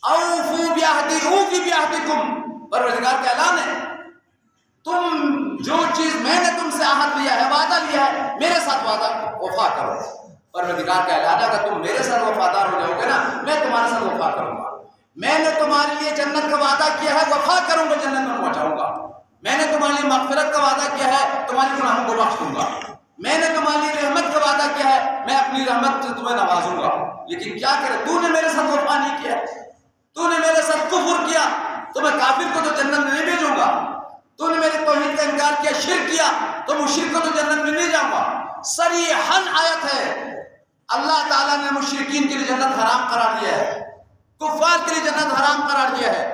اوفو بعہدی اوفی بعہدکم، پروردگار کا اعلان ہے تم جو چیز میں نے تم سے عہد لیا ہے، وعدہ لیا ہے، میرے ساتھ وعدہ وفا کرو۔ پروردگار کا اعلان ہے اگر تم میرے ساتھ وفادار ہو جاؤ گے نا، میں تمہارے ساتھ وفا کروں گا۔ میں نے تمہارے لیے جنت کا وعدہ کیا ہے، وفا کروں گا، جنت میں پہنچاؤں گا۔ میں نے تمہارے لیے مغفرت کا وعدہ کیا ہے، تمہارے گناہوں کو بخش دوں گا۔ میں نے تمہارے لیے رحمت کا وعدہ کیا ہے، میں اپنی رحمت سے تمہیں نوازوں گا۔ لیکن کیا کرے، تو نے میرے ساتھ وفا نہیں کیا، تو نے میرے ساتھ کفر کیا، تو میں کافر کو تو جنت میں نہیں بھیجوں گا۔ تو نے میرے توحید کا انکار کیا، شرک کیا، تو مشرک کو تو جنت میں نہیں جاؤں گا۔ صریحاً آیت ہے، اللہ تعالیٰ نے مشرکین کے لیے جنت حرام قرار دیا ہے، کفار کے لیے جنت حرام قرار دیا ہے،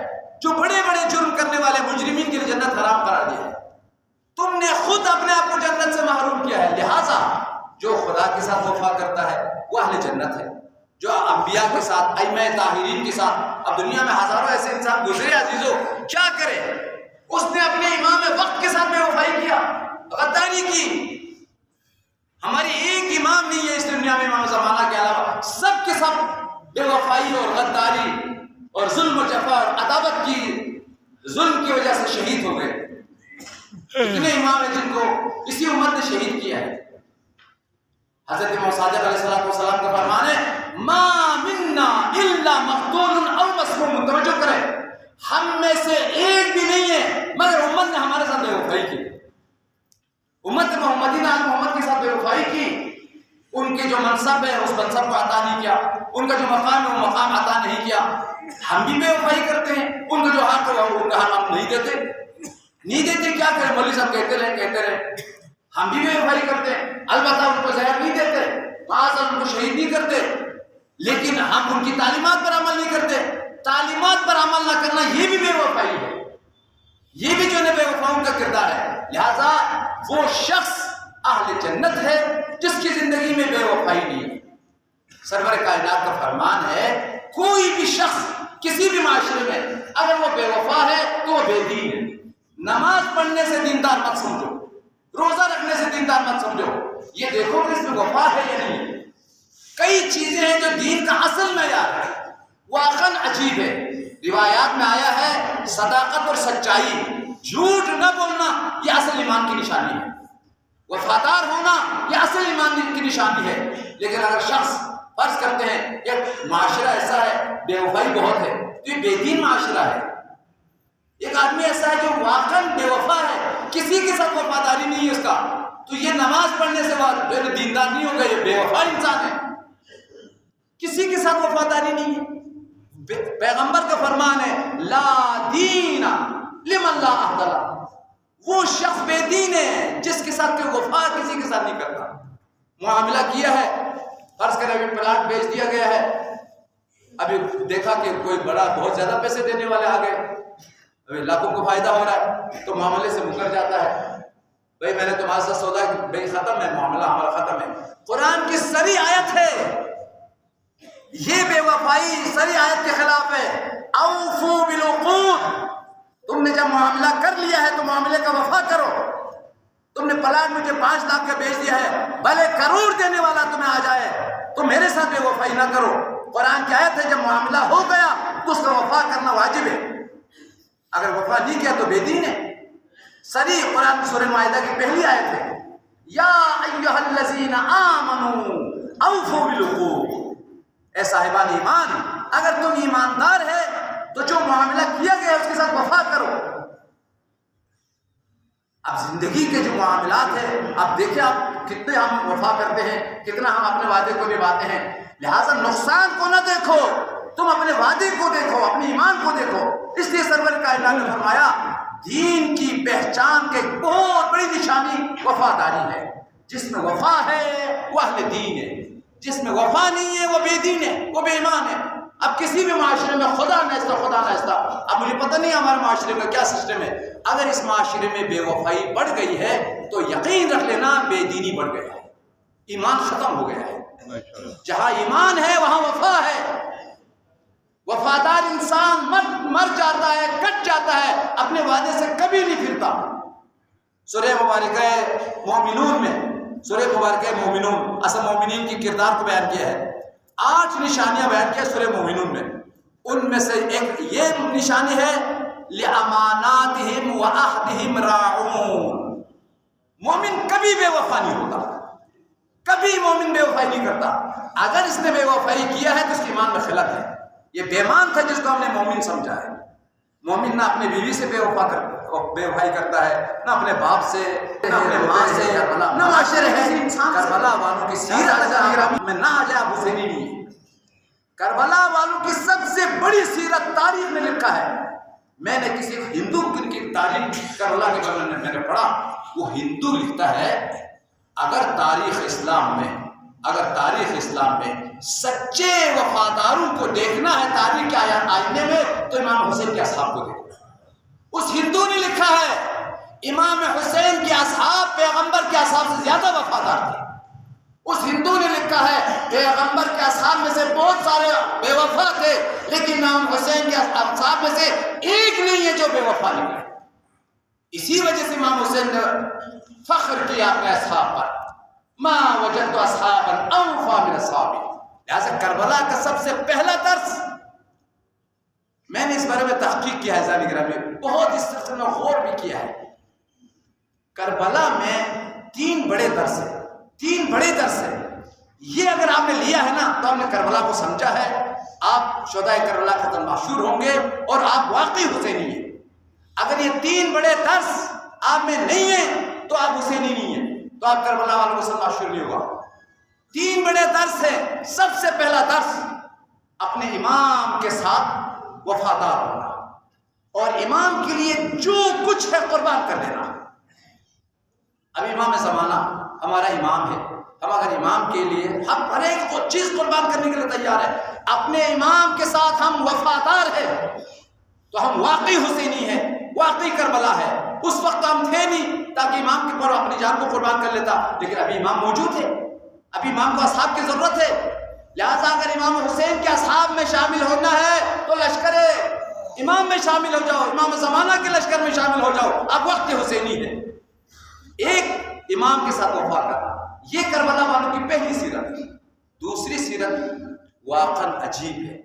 جو بڑے بڑے جرم کرنے والے مجرمین کے لیے جنت حرام قرار دیا ہے۔ تم نے خود اپنے آپ کو جنت سے محروم کیا ہے، لہٰذا جو خدا کے ساتھ وفا کرتا ہے وہ اہل جنت ہے۔ جو انبیاء کے ساتھ، ائمہ طاہرین کے ساتھ، اب دنیا میں ہزاروں ایسے انسان گزرے عزیزو، کیا کرے، اس نے اپنے امام وقت کے ساتھ بے وفائی کیا، غداری کی۔ ہماری ایک امام نہیں ہے اس دنیا میں امام زمانہ کے علاوہ، سب کے سب بے وفائی اور غداری اور ظلم و جفا اور عداوت کی، ظلم کی وجہ سے شہید ہو گئے۔ اتنے امام ہیں جن کو اسی امت نے شہید کیا ہے۔ حضرت امام صادق علیہ السلام کا فرمان ہے، ما منا الا مقتول او مسموم، توجہ کریں، ہم میں سے ایک بھی نہیں ہے مگر امت نے ہمارے ساتھ بے وفائی کی، امت محمدی نے محمد کے ساتھ بے وفائی کی۔ ان کے جو منصب ہے اس منصب کو عطا نہیں کیا، ان کا جو مقام ہے وہ مقام عطا نہیں کیا۔ ہم بھی بے وفائی کرتے ہیں، ان کو جو حق ہے ان کا حق ہم نہیں دیتے، کیا کریں، مولوی صاحب کہتے رہے، ہم بھی بے وفائی کرتے ہیں، البتہ ان کو زہر نہیں دیتے، معاذ ان کو شہید نہیں کرتے، لیکن ہم ان کی تعلیمات پر عمل نہیں کرتے۔ تعلیمات پر عمل نہ کرنا یہ بھی بے وفائی ہے، یہ بھی جو ہے بے وفاؤں کا کردار ہے۔ لہذا وہ شخص اہل جنت ہے جس کی زندگی میں بے وفائی نہیں ہے۔ سرور کائنات کا فرمان ہے، کوئی بھی شخص کسی بھی معاشرے میں اگر وہ بے وفا ہے تو وہ بے دین ہے۔ نماز پڑھنے سے دیندار مت سمجھو، روزہ رکھنے سے دیندار مت سمجھو، یہ دیکھو کہ اس میں وفا ہے یا نہیں۔ کئی چیزیں ہیں جو دین کا اصل معیار ہے، واقعاً عجیب ہے۔ روایات میں آیا ہے صداقت اور سچائی، جھوٹ نہ بولنا یہ اصل ایمان کی نشانی ہے، وفادار ہونا یہ اصل ایمان کی نشانی ہے۔ لیکن اگر شخص فرض کرتے ہیں ایک معاشرہ ایسا ہے بے وفائی بہت ہے تو یہ بے دین معاشرہ ہے۔ ایک آدمی ایسا ہے جو واقعاً بے وفا ہے، کسی کے ساتھ وفاداری نہیں ہے اس کا، تو یہ نماز پڑھنے سے جو دیندار نہیں ہوگا، یہ بے وفا انسان ہے، کسی کے ساتھ وفاداری نہیں ہے۔ پیغمبر کا فرمان ہے، لا دین لمن لا عہد لہ، وہ شخص بے دین ہے جس کے ساتھ کوئی وفا کسی کے ساتھ نہیں کرتا۔ معاملہ کیا ہے، فرض کریں ابھی پلاٹ بیچ دیا گیا ہے، ابھی دیکھا کہ کوئی بڑا بہت زیادہ پیسے دینے والے آ گئے، ابھی لاکھوں کو فائدہ ہو رہا ہے تو معاملے سے مکر جاتا ہے، بھائی میں نے تمہارے ساتھ سودا کہ بھائی ختم ہے، معاملہ ہمارا ختم ہے۔ قرآن کی سری آیت ہے، یہ بے وفائی سری آیت کے خلاف ہے۔ اوفو بالعقود، تم نے جب معاملہ کر لیا ہے تو معاملے کا وفا کرو۔ تم نے پلاٹ مجھے 5 لاکھ کا بیچ دیا ہے، بھلے کروڑ دینے والا تمہیں آ جائے تو میرے ساتھ بے وفائی نہ کرو۔ قرآن کی آیت ہے، جب معاملہ ہو گیا تو اس کا وفا کرنا واجب ہے، اگر وفا نہیں کیا تو بے دین ہے۔ سری قرآن سورہ مائدہ کی پہلی آیت ہے، یا ایھا الذین آمنوا اوفوا بالعقود، اے صاحبان ایمان اگر تم ایماندار ہے تو جو معاملہ کیا گیا اس کے ساتھ وفا کرو۔ اب زندگی کے جو معاملات ہیں، اب دیکھیں آپ کتنے ہم وفا کرتے ہیں، کتنا ہم اپنے وعدے کو نبھاتے ہیں۔ لہٰذا نقصان کو نہ دیکھو، تم اپنے وعدے کو دیکھو، اپنے ایمان کو دیکھو۔ اس لیے سرور کائنات نے فرمایا دین کی پہچان کے بہت بڑی نشانی وفاداری ہے۔ جس میں وفا ہے وہ اہل دین ہے، جس میں وفا نہیں ہے وہ بے دین ہے، وہ بے ایمان ہے۔ اب کسی بھی معاشرے میں خدا نہ اب مجھے پتہ نہیں ہمارے معاشرے کا کیا سسٹم ہے، اگر اس معاشرے میں بے وفائی بڑھ گئی ہے تو یقین رکھ لینا بے دینی بڑھ گیا ہے، ایمان ختم ہو گیا ہے۔ جہاں ایمان ہے وہاں وفا ہے، وفادار انسان مر جاتا ہے، کٹ جاتا ہے، اپنے وعدے سے کبھی نہیں پھرتا۔ سورہ مبارکہ مومنون میں، سورہ مبارکہ مومنون اصل مومنین کی کردار کو بیان کیا ہے، 8 نشانیاں بیان کیا سورہ مومنون میں۔ ان میں سے ایک یہ نشانی ہے لِأَمَانَاتِهِمْ وَعَهْدِهِمْ رَاعُونَ. مومن کبھی بے وفا نہیں ہوتا، کبھی مومن بے وفائی نہیں کرتا. اگر اس نے بے وفائی کیا ہے تو اس کے ایمان میں خلل ہے. یہ بے ایمان تھا جس کو ہم نے مومن سمجھا ہے. مومن نہ اپنے بیوی سے بے وفائی کرتا ہے، نہ اپنے باپ سے، نہ اپنے ماں سے، نہ معاشرے ہے. کربلا والوں کی سیرت میں نہ آ جائے اب حسینی نہیں ہے. کربلا والوں کی سب سے بڑی سیرت تاریخ میں لکھا ہے. میں نے کسی ہندو کی تاریخ کربلا کے بارے میں نے پڑھا، وہ ہندو لکھتا ہے اگر تاریخ اسلام میں سچے وفاداروں کو دیکھنا ہے تاریخ کے آئینے میں تو امام حسین کے اصحاب کو دیکھنا. اس ہندو نے لکھا ہے امام حسین کے اصحاب پیغمبر کے اصحاب سے زیادہ وفادار تھے. اس ہندو نے لکھا ہے پیغمبر کے اصحاب میں سے بہت سارے بے وفا تھے، لیکن امام حسین کے اصحاب میں سے ایک نہیں ہے جو بے وفا نکلے. اسی وجہ سے امام حسین نے فخر کیا اپنے اصحاب پر، ما وجدت اصحابا اوفا من اصحابی. لہذا کربلا کا سب سے پہلا درس، میں نے اس بارے میں تحقیق کیا ہے ذاتی گرامی میں، بہت اس سلسلے میں غور بھی کیا ہے. کربلا میں تین بڑے درس ہیں. یہ اگر آپ نے لیا ہے نا تو آپ نے کربلا کو سمجھا ہے. آپ شہدائے کربلا کے قتل مشہور ہوں گے اور آپ واقعی حسینی ہیں. اگر یہ تین بڑے درس آپ میں نہیں ہیں تو آپ حسینی نہیں ہیں، تو آپ کربلا والوں کو سب مشہور نہیں ہوگا. تین بڑے درس ہیں. سب سے پہلا درس اپنے امام کے ساتھ وفادار ہونا اور امام کے لیے جو کچھ ہے قربان کر دینا. اب امام زمانہ ہمارا امام ہے، ہم اگر امام کے لیے ہم ہر ایک چیز قربان کرنے کے لیے تیار ہے، اپنے امام کے ساتھ ہم وفادار ہیں تو ہم واقعی حسینی ہیں، واقعی کربلا ہے. اس وقت ہم تھے نہیں تاکہ امام کے پر اپنی جان کو قربان کر لیتا، لیکن ابھی امام موجود ہے، ابھی امام کو اصحاب کی ضرورت ہے. لہذا اگر امام حسین کے اصحاب میں شامل ہونا ہے تو لشکر امام میں شامل ہو جاؤ، امام زمانہ کے لشکر میں شامل ہو جاؤ. اب وقت حسینی ہے. ایک امام کے ساتھ وفا کرنا، یہ کربلا والوں کی پہلی سیرت ہے. دوسری سیرت واقعاً عجیب ہے.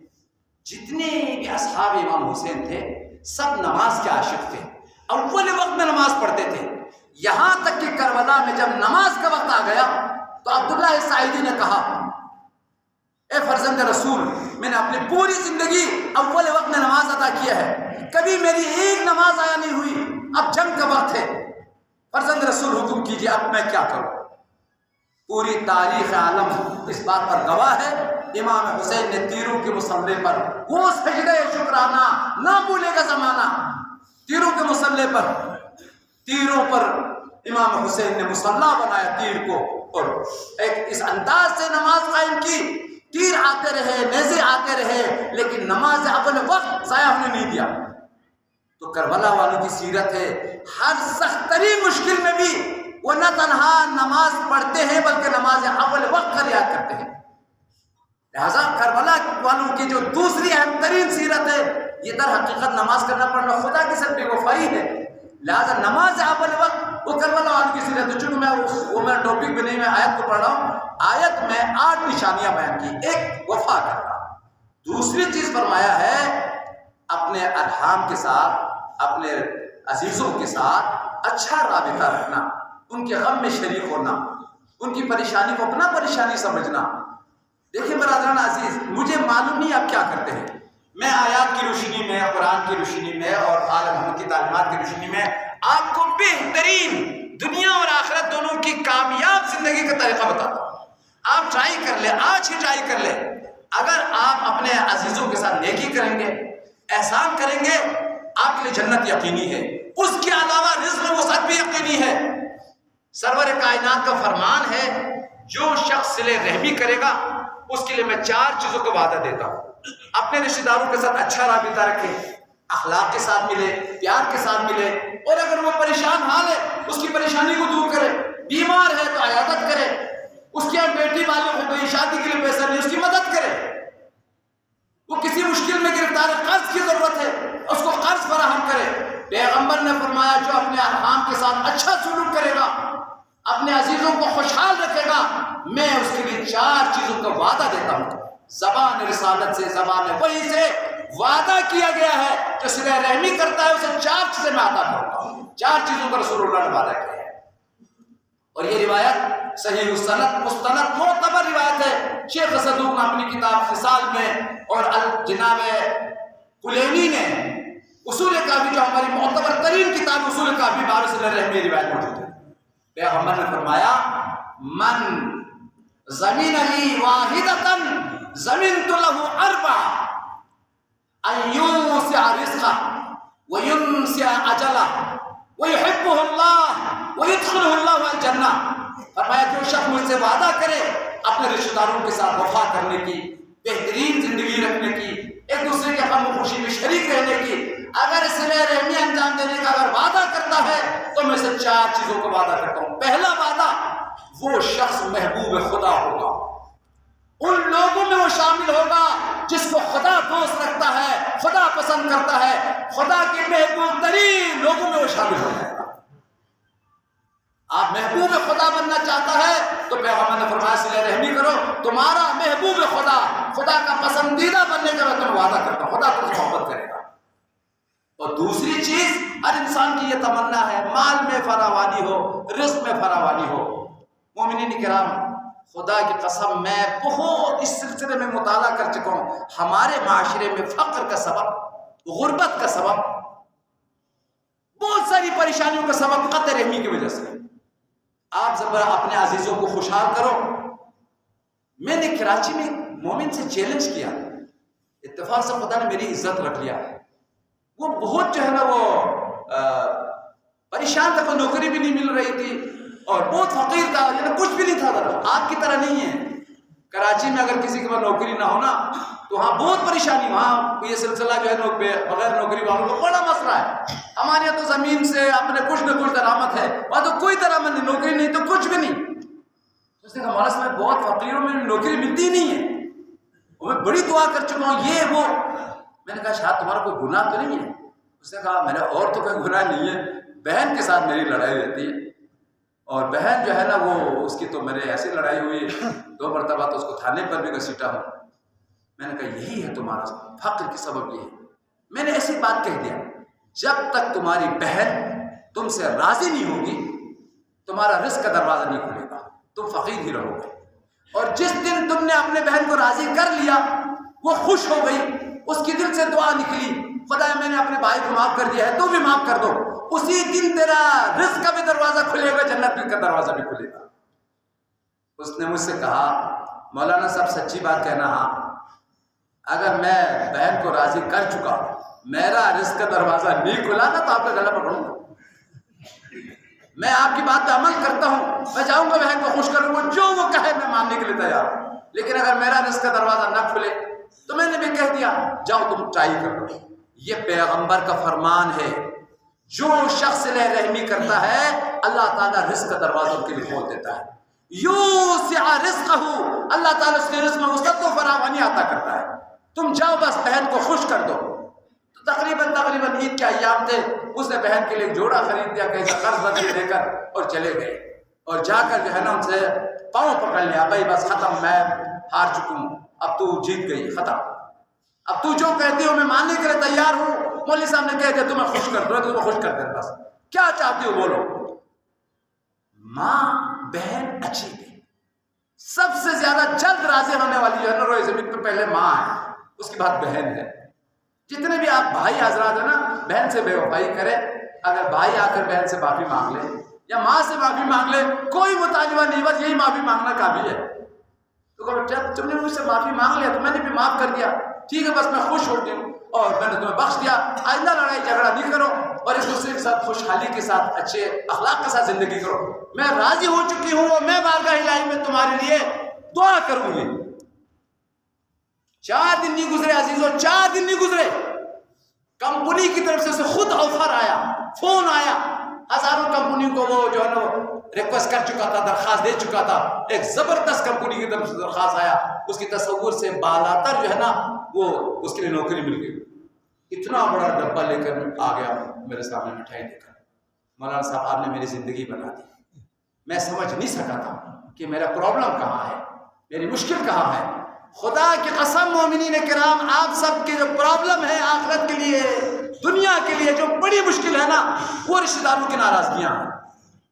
جتنے بھی اصحاب امام حسین تھے سب نماز کے عاشق تھے، اول وقت میں نماز پڑھتے تھے. یہاں تک کہ کربلا میں جب نماز کا وقت آ گیا تو عبداللہ سعیدی نے کہا، اے فرزند رسول، میں نے اپنی پوری زندگی اول وقت میں نماز ادا کیا ہے، کبھی میری ایک نماز آیا نہیں ہوئی، اب جنگ کا وقت ہے، فرزند رسول حکم کیجئے اب میں کیا کروں. پوری تاریخ عالم اس بات پر گواہ ہے، امام حسین نے تیروں کے مسلح پر وہ سجدہ شکرانہ نہ بھولے گا زمانہ. تیروں کے مسلح پر، تیروں پر امام حسین نے مسلح بنایا تیر کو، اور ایک اس انداز سے نماز قائم کی. تیر آتے رہے، نیزے آتے رہے، لیکن نماز اول وقت ضائع ہونے نہیں دیا. تو کربلا والوں کی سیرت ہے، ہر سخت ترین مشکل میں بھی وہ نہ تنہا نماز پڑھتے ہیں بلکہ نماز اول وقت کا رعایت کرتے ہیں. لہذا کربلا والوں کی جو دوسری اہم ترین سیرت ہے، یہ در حقیقت نماز کرنا پڑنا خدا کی سب بے وفائی ہے. لہذا نماز اول وقت وہ کربلا والوں کی سیرت ہے. چونکہ میں ٹاپک پہ نہیں، میں آیت کو پڑھ رہا ہوں. آیت میں 8 نشانیاں بیان کی. ایک وفا کرنا، دوسری چیز فرمایا ہے اپنے ارحام کے ساتھ، اپنے عزیزوں کے ساتھ اچھا رابطہ رکھنا، ان کے غم میں شریک ہونا، ان کی پریشانی کو اپنا پریشانی سمجھنا. دیکھیں برادران عزیز، مجھے معلوم نہیں آپ کیا کرتے ہیں. میں آیات کی روشنی میں، قرآن کی روشنی میں اور آل محمد کی تعلیمات کی روشنی میں آپ کو بہترین دنیا اور آخرت دونوں کی کامیاب زندگی کا طریقہ بتاتا ہوں. آپ ٹرائی کر لیں، آج ہی ٹرائی کر لیں. اگر آپ اپنے عزیزوں کے ساتھ نیکی کریں گے، احسان کریں گے، آپ کے لیے جنت یقینی ہے. اس کے علاوہ رزق وسعت بھی یقینی ہے. سرور کائنات کا فرمان ہے، جو شخص صلہ رحمی کرے گا اس کے لیے میں 4 چیزوں کا وعدہ دیتا ہوں. اپنے رشتہ داروں کے ساتھ اچھا رابطہ رکھے، اخلاق کے ساتھ ملے، پیار کے ساتھ ملے، اور اگر وہ پریشان حال ہے اس کی پریشانی کو دور کرے. بیمار ہے تو عیادت کرے، اس کی بیٹی والے کو شادی کے لیے پیسہ نہیں، اس کی مدد کرے. وہ کسی مشکل میں گرفتار ہے، قرض کی ضرورت ہے، اس کو قرض فراہم کرے. پیغمبر نے فرمایا جو اپنے ارحام کے ساتھ اچھا سلوک کرے گا، اپنے عزیزوں کو خوشحال رکھے گا، میں اس کے لیے 4 چیزوں کا وعدہ دیتا ہوں. زبان رسالت سے، زبان وحی سے وعدہ کیا گیا ہے جو صلہ رحمی کرتا ہے اسے 4 چیزیں میں عطا کروں گا. 4 چیزوں کا رسول اللہ نے وعدہ کیا ہے. اور یہ روایت صحیح السند مستند معتبر روایت ہے. شیخ صدوق نے اپنی کتاب خصال میں اور جناب کلینی نے اصول کافی جو ہماری معتبر ترین کتاب اصول کافی بارے صلہ رحمی روایت موجود ہے. پیغمبر نے فرمایا من زمین لی واحدتن زمینت له 4 ان یوسع رزقہ وینسع اجلہ ویحبہ اللہ ویدخلہ اللہ الجنہ. فرمایا جو شخص مجھ سے وعدہ کرے اپنے رشتہ داروں کے ساتھ وفا کرنے کی، بہترین زندگی رکھنے کی، ایک دوسرے کے غم و خوشی میں شریک رہنے کی، اگر صلہ رحمی انجام دینے کا اگر وعدہ کرتا ہے تو میں سے 4 چیزوں کا وعدہ کرتا ہوں. پہلا وعدہ، وہ شخص محبوب خدا ہوگا. ان لوگوں میں وہ شامل ہوگا جس کو خدا دوست رکھتا ہے، خدا پسند کرتا ہے، خدا کے محبوب ترین لوگوں میں وہ شامل ہو جائے گا. آپ محبوب خدا بننا چاہتا ہے تو پیغمبر نے فرمایا صلہ رحمی کرو. تمہارا محبوب خدا، خدا کا پسندیدہ بننے کا میں تمہیں وعدہ کرتا ہوں، خدا تم سے محبت کرے گا. اور دوسری چیز، ہر انسان کی یہ تمنا ہے مال میں فراوانی ہو، رزق میں فراوانی ہو. مومنین کرام، خدا کی قسم میں بہت اس سلسلے میں مطالعہ کر چکا ہوں. ہمارے معاشرے میں فقر کا سبب، غربت کا سبب، بہت ساری پریشانیوں کا سبب قطع رحمی کی وجہ سے. آپ ذرا اپنے عزیزوں کو خوشحال کرو. میں نے کراچی میں مومن سے چیلنج کیا، اتفاق سے خدا نے میری عزت رکھ لیا. وہ بہت جو ہے نا وہ پریشان تھا، کوئی نوکری بھی نہیں مل رہی تھی اور بہت فقیر تھا، یعنی کچھ بھی نہیں تھا. آپ کی طرح نہیں ہے. کراچی میں اگر کسی کے پاس نوکری نہ ہونا تو وہاں بہت پریشانی. وہاں یہ سلسلہ جو ہے بغیر نوکری والوں کو بڑا مسئلہ ہے. ہمارے یہاں تو زمین سے اپنے کچھ نہ کچھ درآمد ہے، وہاں تو کوئی درآمد نہیں، نوکری نہیں تو کچھ بھی نہیں. اس نے کہا مولانا صاحب بہت فقیروں میں نوکری ملتی ہی نہیں ہے. میں بڑی دعا کر چکا ہوں یہ وہ. میں نے کہا شاید تمہارا کوئی گناہ تو نہیں ہے. اس نے کہا میرا اور تو کوئی گناہ نہیں ہے، بہن کے ساتھ میری لڑائی رہتی ہے اور بہن جو ہے نا وہ اس کی تو میرے ایسی لڑائی ہوئی 2 مرتبہ تو اس کو تھانے پر بھی گھسیٹا ہوں. میں نے کہا یہی ہے تمہارا فقر کی سبب. یہ ہے میں نے ایسی بات کہہ دیا، جب تک تمہاری بہن تم سے راضی نہیں ہوگی تمہارا رزق کا دروازہ نہیں کھلے گا، تم فقیر ہی رہو گے. اور جس دن تم نے اپنے بہن کو راضی کر لیا، وہ خوش ہو گئی، اس کی دل سے دعا نکلی خدا میں نے اپنے بھائی کو معاف کر دیا ہے تو بھی معاف کر دو، اسی دن تیرا رزق کا بھی دروازہ کھلے گا، جنت کا دروازہ بھی کھلے گا. اس نے مجھ سے کہا مولانا صاحب سچی بات کہنا، ہاں اگر میں بہن کو راضی کر چکا میرا رزق کا دروازہ نہیں کھلا نا تو آپ کا گلا پکڑوں گا. میں آپ کی بات پہ عمل کرتا ہوں، میں جاؤں گا بہن کو خوش کروں گا، جو وہ کہے میں ماننے کے لیے تیار ہوں. لیکن اگر میرا رزق کا دروازہ نہ کھلے تو میں نے بھی کہہ دیا جاؤ تم ٹرائی کر لو. یہ پیغمبر کا فرمان ہے، جو شخص صلہ رحمی کرتا ہے اللہ تعالیٰ رزق کا دروازہ ان کے لیے کھول دیتا ہے. یوسع رزقہ، اللہ تعالیٰ اس کے رزق میں وسعت و فراوانی عطا کرتا ہے. تم جاؤ بس بہن کو خوش کر دو. تو تقریباً عید کے ایام تھے، اس نے بہن کے لیے ایک جوڑا خرید دیا کہیں سے قرض بدلی دے کر اور چلے گئے. اور جا کر جو ہے نا ان سے پاؤں پکڑ لیا، بھائی بس ختم، میں ہار چکی ہوں، اب تو جیت گئی، ختم، اب تو جو کہتی ہو میں ماننے کے لیے تیار ہوں. مولوی صاحب نے کہہ دیا تمہیں خوش کر دو، تمہیں خوش کر دے، بس کیا چاہتی ہو بولو. ماں بہن اچھی تھی، سب سے زیادہ جلد راضی ہونے والی جو ہے نا روئے زمین پہ پہلے ماں ہے، اس کے بعد بہن ہے. جتنے بھی آپ بھائی حضرات ہیں نا، بہن سے بے وفائی کرے. اگر بھائی آ کر بہن سے معافی مانگ لے یا ماں سے معافی مانگ لے، کوئی مطالبہ نہیں، بس یہی معافی مانگنا کافی ہے. تو جب تم نے مجھ سے معافی مانگ لیا تو میں نے بھی معاف کر دیا، ٹھیک ہے، بس میں خوش ہوتی ہوں اور میں نے تمہیں بخش دیا. آئندہ لڑائی جھگڑا نہیں کرو اور ایک دوسرے کے ساتھ خوشحالی کے ساتھ اچھے اخلاق کے ساتھ زندگی کرو. میں راضی ہو چکی ہوں اور میں بارگاہ الہی میں تمہارے لیے دعا کروں گی. 4 دن نہیں گزرے عزیزوں، 4 دن نہیں گزرے، کمپنی کی طرف سے خود آفر آیا، فون آیا. ہزاروں کمپنیوں کو وہ جو ہے نا ریکویسٹ کر چکا تھا، درخواست دے چکا تھا. ایک زبردست کمپنی کی طرف سے درخواست آیا، اس کی تصور سے بالاتر جو ہے نا وہ اس کے لیے نوکری مل گئی. اتنا بڑا ڈبہ لے کر آ گیا میرے سامنے مٹھائی لے کر. مولانا صاحب آپ نے میری زندگی بنا دی. میں سمجھ نہیں سکا تھا کہ میرا پرابلم کہاں ہے، میری مشکل کہاں ہے. خدا کی قسم مومنین کرام، آپ سب کی جو پرابلم ہے آخرت کے لیے، دنیا کے لیے جو بڑی مشکل ہے نا، وہ رشتہ داروں کی ناراضگیاں ہیں،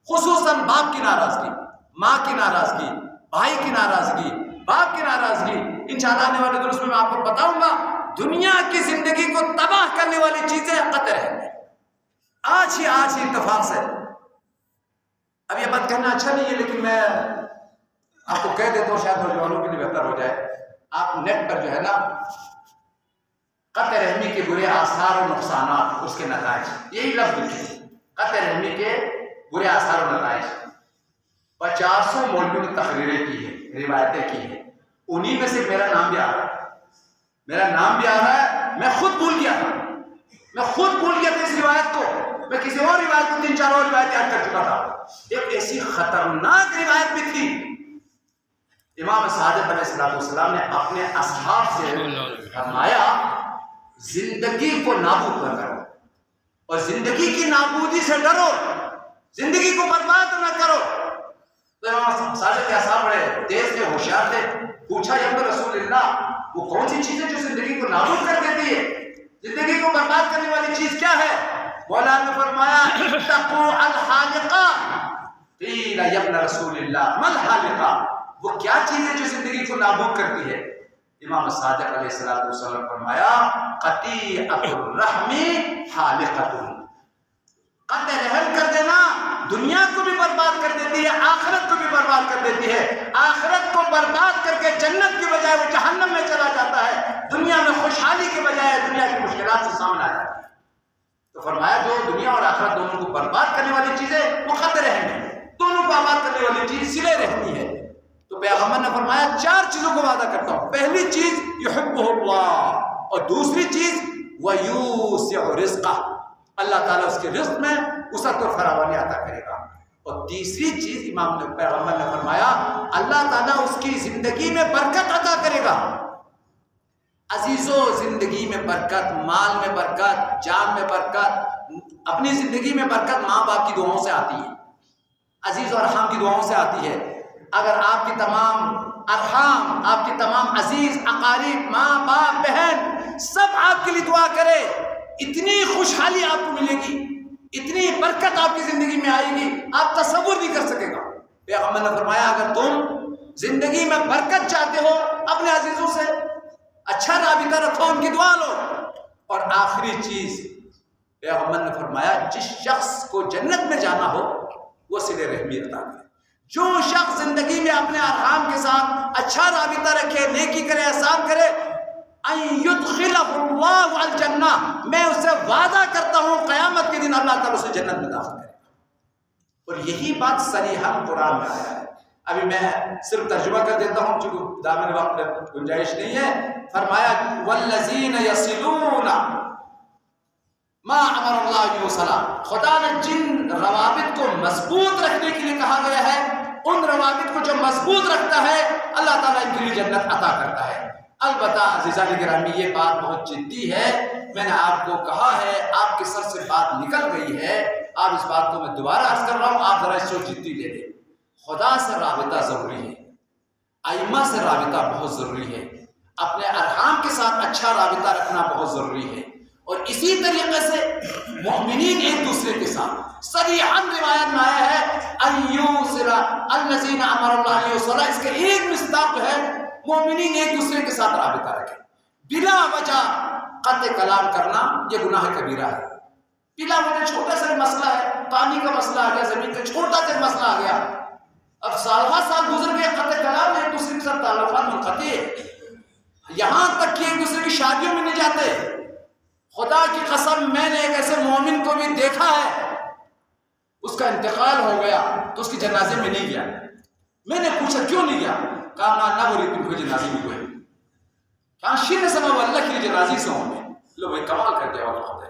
خصوصاً باپ کی ناراضگی، ماں کی ناراضگی، بھائی کی ناراضگی، باپ کی ناراضگی۔ انشاءاللہ آنے والے درس میں آپ کو بتاؤں گا دنیا کی زندگی کو تباہ کرنے والی چیزیں قطع رہیں گے، آج ہی اتفاق سے۔ اب یہ بات کہنا اچھا نہیں ہے، لیکن میں آپ کو کہہ دیتا ہوں، شاید نوجوانوں کے لیے بہتر ہو جائے۔ آپ نیٹ پر جو ہے نا قطع رحمی کے برے آثار و نقصانات، اس کے نتائج، یہی لفظ لکھیں، قطع رحمی کے برے آثار و نتائج۔ 50 مولویوں نے تقریریں کی ہیں، روایتیں کی ہیں، انہی میں سے میرا نام بھی آ رہا ہے، میں خود بھول گیا تھا اس روایت کو، میں کسی اور روایت کو 3-4 اور روایت یاد کر چکا تھا۔ ایک ایسی خطرناک روایت بھی تھی، امام صادق علیہ السلام نے اپنے اصحاب سے فرمایا زندگی کو نابود نہ کرو اور زندگی کی نابودی سے ڈرو، زندگی کو برباد نہ کرو۔ تو امام صادق کے اصحاب بڑے تیز تھے، ہوشیار تھے، پوچھا یا رسول اللہ وہ کون سی چیز ہے جو زندگی کو نابود کر دیتی ہے، زندگی کو برباد کرنے والی چیز کیا ہے؟ مولا نے فرمایا اتقوا الحالقہ، قیل یا ابن رسول اللہ ما الحالقہ، وہ کیا چیز ہے جو زندگی کو نابود کرتی ہے؟ امام صادق علیہ السلام فرمایا قطیعۃ الرحم حالقۃ، قطع رحم کر دینا دنیا کو بھی برباد کر دیتی ہے، آخرت کو بھی برباد کر دیتی ہے۔ آخرت کو برباد کر کے جنت کی بجائے وہ جہنم میں چلا جاتا ہے، دنیا میں خوشحالی کی بجائے دنیا کی مشکلات سے سامنے آیا ہے۔ تو فرمایا جو دنیا اور آخرت دونوں کو برباد کرنے والی چیزیں وہ قطع رحم ہے، دونوں کو آباد کرنے والی چیز صلہ رحمی ہے۔ تو پیغمبر نے فرمایا 4 چیزوں کو وعدہ کرتا ہوں، پہلی چیز یحبہ اللہ، اور دوسری چیز ویوسع رزقہ، اللہ تعالیٰ اس کے رزق میں وسعت اور فراوانی عطا کرے گا، اور تیسری چیز پیغمبر نے فرمایا اللہ تعالیٰ اس کی زندگی میں برکت عطا کرے گا۔ عزیزو، زندگی میں برکت، مال میں برکت، جان میں برکت، اپنی زندگی میں برکت ماں باپ کی دعاؤں سے آتی ہے، عزیز و ارحام کی دعاؤں سے آتی ہے۔ اگر آپ کی تمام ارحام، آپ کی تمام عزیز اقارب، ماں باپ بہن سب آپ کے لیے دعا کرے، اتنی خوشحالی آپ کو ملے گی، اتنی برکت آپ کی زندگی میں آئے گی، آپ تصور نہیں کر سکے گا۔ پیغمبر نے فرمایا اگر تم زندگی میں برکت چاہتے ہو اپنے عزیزوں سے اچھا رابطہ رکھو، ان کی دعا لو۔ اور آخری چیز پیغمبر نے فرمایا جس شخص کو جنت میں جانا ہو وہ صلہ رحمی عطا کرے، جو شخص زندگی میں اپنے ارحام کے ساتھ اچھا رابطہ رکھے، نیکی کرے، احسان کرے، ان یدخلہ اللہ الجنہ، میں اسے وعدہ کرتا ہوں قیامت کے دن اللہ تعالیٰ اسے جنت میں داخل کرے گا۔ اور یہی بات صریحاً قرآن میں آیا ہے۔ ابھی میں صرف ترجمہ کر دیتا ہوں چونکہ دامن وقت میں گنجائش نہیں ہے۔ فرمایا والذین یصلون ما امر اللہ یوصل، خدا نے جن روابط کو مضبوط رکھنے کے لیے کہا گیا ہے، ان روابط کو جو مضبوط رکھتا ہے اللہ تعالیٰ ان کے لیے جنت عطا کرتا ہے۔ البتہ عزیزان گرامی یہ بات بہت جدی ہے، میں نے آپ کو کہا ہے، آپ کے سر سے بات نکل گئی ہے، آپ اس بات کو میں دوبارہ عرض کر رہا ہوں، آپ ذرا اس کو جدی لے لیں۔ خدا سے رابطہ ضروری ہے، ائمہ سے رابطہ بہت ضروری ہے، اپنے ارحام کے ساتھ اچھا رابطہ رکھنا بہت ضروری ہے، اور اسی طریقے سے مومنین ایک دوسرے کے ساتھ صریحاً روایت میں آیا ہے ان یوصل الذین امر اللہ یوصل، اس کے ایک مصداق ہے مومنین ایک دوسرے کے ساتھ رابطہ رکھیں، بلا وجہ قطع کلام کرنا یہ گناہ کبیرہ ہے۔ بلا وجہ چھوٹا سا مسئلہ ہے، پانی کا مسئلہ آ گیا، زمین کا چھوٹا سا مسئلہ آ گیا، اب سالہ سال گزر گئے، قطع کلام ایک دوسرے کے ساتھ تعلقات منقطع ہے، یہاں تک کہ ایک دوسرے کی شادیوں میں نہیں جاتے۔ خدا کی قسم میں نے ایک ایسے مومن کو بھی دیکھا ہے، اس کا انتقال ہو گیا تو اس کی جنازے میں نہیں گیا، میں نے پوچھا کیوں نہیں گیا، کہا نہ بولی تم کو جنازی میں گئے، کہا شیر سما واللہ کی جنازی سے ہوں گے۔ لو بھائی کمال کر دیا اللہ خدا،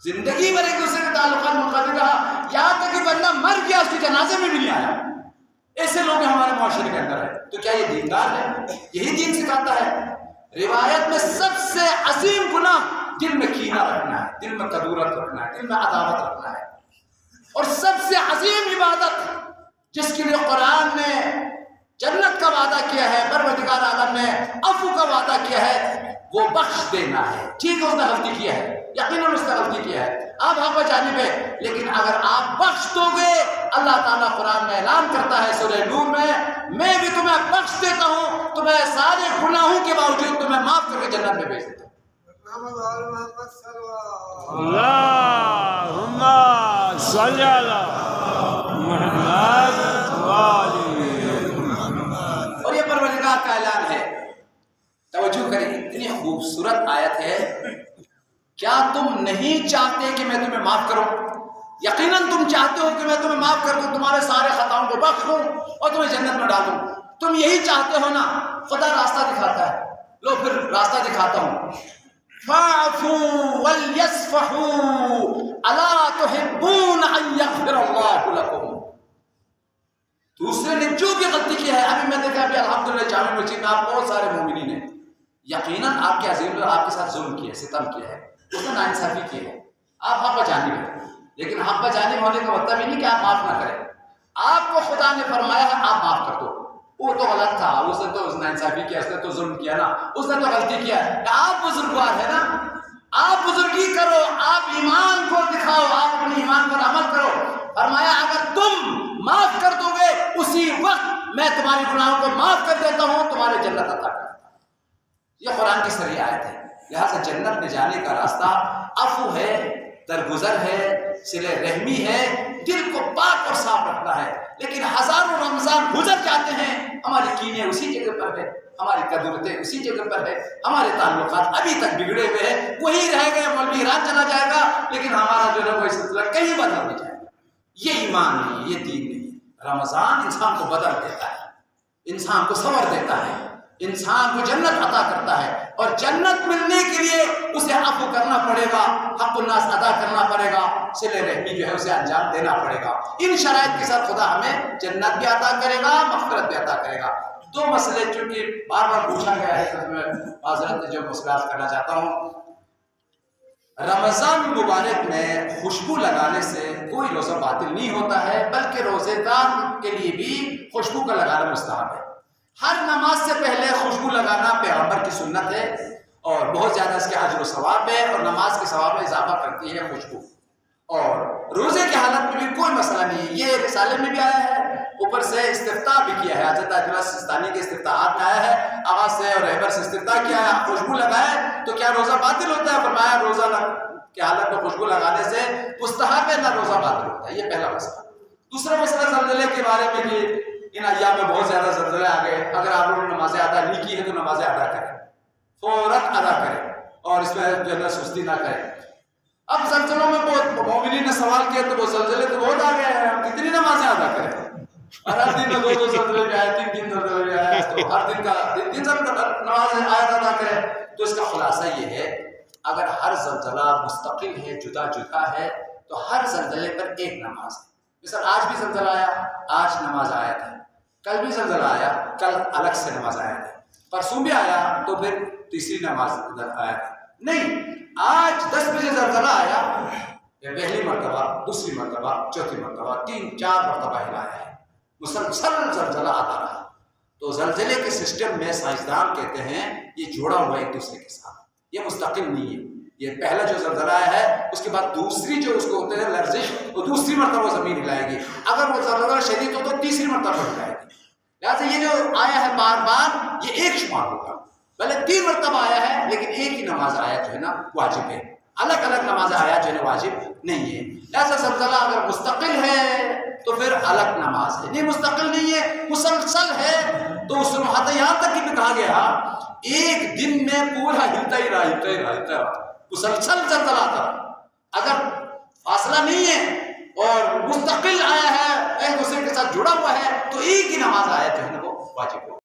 زندگی میں ایک دوسرے کے تعلقات منقطع رہا، یہاں تک کہ بندہ مر گیا اس کی جنازے میں بھی نہیں آیا۔ ایسے لوگ ہمارے معاشرے کے اندر ہیں، تو کیا یہ دیندار ہے؟ یہی دین سکھاتا ہے؟ روایت میں سب سے عظیم گناہ دل میں کینہ رکھنا ہے، دل میں کدورت رکھنا ہے، دل میں عداوت رکھنا ہے، اور سب سے عظیم عبادت جس کے لیے قرآن نے جنت کا وعدہ کیا ہے، پروردگار عالم نے عفو کا وعدہ کیا ہے، وہ بخش دینا ہے۔ ٹھیک ہے اس نے غلطی کیا ہے، یقیناً اس نے غلطی کیا ہے، آپ حق جانب ہے، لیکن اگر آپ بخش دو گے، اللہ تعالیٰ قرآن میں اعلان کرتا ہے سورہ نور میں بھی تمہیں بخش دیتا ہوں، تمہیں سارے گناہوں کے باوجود تمہیں معاف کر کے جنت میں بھیج دیتا ہوں۔ اللہم صلی علی محمد اور یہ پروردگار کا اعلان ہے، توجہ کریں، اتنی خوبصورت آیت ہے، کیا تم نہیں چاہتے کہ میں تمہیں معاف کروں؟ یقیناً تم چاہتے ہو کہ میں تمہیں معاف کر دوں، تمہارے سارے خطاؤں کو بخش دوں اور تمہیں جنت میں ڈالوں، تم یہی چاہتے ہو نا؟ خدا راستہ دکھاتا ہے، لو پھر راستہ دکھاتا ہوں، فَاعْفُوا وَلْيَصْفَحُوا أَلَا تُحِبُّونَ أَن يَغْفِرَ اللَّهُ لَكُمْ۔ دوسرے نے جو بھی غلطی کی ہے، ابھی میں دیکھا ابھی الحمدللہ جامع مسجد میں آپ بہت سارے مومنین ہیں، یقیناً آپ کے عظیم نے آپ کے ساتھ ظلم کیا ہے، ستم کیا ہے، اس نے ناانصافی کی ہے، آپ حق بجانب ہیں، لیکن حق بجانب ہونے کا مطلب ہی نہیں کہ آپ معاف نہ کریں، آپ کو خدا نے فرمایا ہے آپ معاف کر دو، وہ تو غلط تھا، اس نے تو ناانصافی کیا، اس نے تو ظلم کیا نا، اس نے تو غلطی کیا ہے، آپ بزرگوار ہے نا، آپ بزرگی کرو، آپ ایمان کو دکھاؤ، آپ اپنے ایمان پر عمل کرو، فرمایا اگر تم معاف کر دو گے اسی وقت میں تمہاری گناہوں کو معاف کر دیتا ہوں، تمہارے جنت عطا کرتا ہوں۔ یہ قرآن کی صریح آیت ہے، لہٰذا جنت میں جانے کا راستہ عفو ہے، درگزر ہے، صلہ رحمی ہے، دل کو پاک اور صاف رکھنا ہے، لیکن ہزاروں رمضان گزر جاتے ہیں، ہماری کینے اسی جگہ پر ہے، ہماری قدرتیں اسی جگہ پر ہے، ہمارے تعلقات ابھی تک بگڑے ہوئے ہیں، وہی رہ گئے، مولوی ایران چلا جائے گا لیکن ہمارا جو ہے وہ سلسلہ کہیں بدل نہیں جائے گا۔ یہ ایمان نہیں، یہ دین نہیں۔ رمضان انسان کو بدل دیتا ہے، انسان کو صبر دیتا ہے، انسان کو جنت عطا کرتا ہے، اور جنت ملنے کے لیے اسے عفو کرنا پڑے گا، حق الناس ادا کرنا پڑے گا، صلہ رحمی جو ہے اسے انجام دینا پڑے گا۔ ان شرائط کے ساتھ خدا ہمیں جنت بھی عطا کرے گا، مغفرت بھی عطا کرے گا۔ دو مسئلے چونکہ بار بار پوچھا گیا ہے تو میں معذرت جو مسئلات کرنا چاہتا ہوں۔ رمضان مبارک میں خوشبو لگانے سے کوئی روزہ باطل نہیں ہوتا ہے، بلکہ روزے دار کے لیے بھی خوشبو کا لگانا مستحب ہے۔ ہر نماز سے پہلے خوشبو لگانا پیغمبر کی سنت ہے، اور بہت زیادہ اس کے اجر و ثواب ہے، اور نماز کے ثواب میں اضافہ کرتی ہے خوشبو۔ اور روزے کی حالت میں بھی کوئی مسئلہ نہیں ہے، یہ رسالے میں بھی آیا ہے، اوپر سے استفتاء بھی کیا ہے، حضرت آیت اللہ سستانی کے استفتاحات میں آیا ہے، آواز سے اور رہبر سے استفتاء کیا ہے، خوشبو لگائے تو کیا روزہ باطل ہوتا ہے؟ فرمایا روزہ کی حالت میں خوشبو لگانے سے مستحب ہے، نہ روزہ باطل ہوتا ہے۔ یہ پہلا مسئلہ۔ دوسرا مسئلہ زلزلے کے بارے میں کہ ان ایام میں بہت زیادہ زلزلے آ گئے، اگر آپ لوگوں نے نمازیں ادا نہیں کی ہے تو نمازیں ادا کریں، فوراً ادا کریں، اور اس میں جو ہے سستی نہ کریں۔ اب زلزلوں میں بہت مومنین نے سوال کیا تو وہ زلزلے تو بہت آ گئے ہیں، ہم کتنی نمازیں ادا کریں؟ ہر دن میں دو زلزلے بھی آئے، تین زلزلے بھی آئے، تو ہر دن کا تین نماز آیت ادا کریں۔ تو اس کا خلاصہ یہ ہے، اگر ہر زلزلہ مستقل ہے، جدا جدا ہے، تو ہر زلزلے پر ایک نماز ہے۔ مثلا آج بھی زلزلہ آیا، آج نماز آیا تھا، کل بھی زلزلہ آیا، کل الگ سے نماز آیا تھا، پرسوں بھی آیا تو پھر تیسری نماز آیا تھا۔ نہیں، آج 10 بجے زلزلہ آیا، پہلی مرتبہ، دوسری مرتبہ، چوتھی مرتبہ، 3-4 مرتبہ ہلایا ہے، مسلسل زلزلہ آتا رہا۔ تو زلزلے کے سسٹم میں سائنسدان کہتے ہیں یہ جوڑا ہوا ایک دوسرے کے ساتھ، یہ مستقل نہیں ہے۔ یہ پہلا جو زلزلہ آیا ہے اس کے بعد دوسری جو اس کو ہوتے ہیں لرزش، وہ دوسری مرتبہ زمین ہلائے گی، اگر وہ زلزلہ شدید ہو تو تیسری مرتبہ ہلائے گی۔ لہٰذا یہ جو آیا ہے بار بار، یہ ایک شمار ہوگا، بھلے 3 مرتبہ آیا ہے لیکن ایک ہی نماز آیا جو ہے نا واجب ہے، الگ الگ نماز آیا جو ہے واجب نہیں ہے۔ لہٰذا زلزلہ اگر مستقل ہے تو پھر الگ نماز ہے، نہیں مستقل نہیں ہے، مسلسل ہے تو اس میں یہاں تک کہ کہا گیا ایک دن میں پورا ہلتا ہی رہا، مسلسل زلزلہ آتا رہا۔ اگر فاصلہ نہیں ہے اور مستقل آیا ہے، ایک دوسرے کے ساتھ جڑا ہوا ہے، تو ایک ہی نماز آیا جو ہے نا وہ واجب ہو۔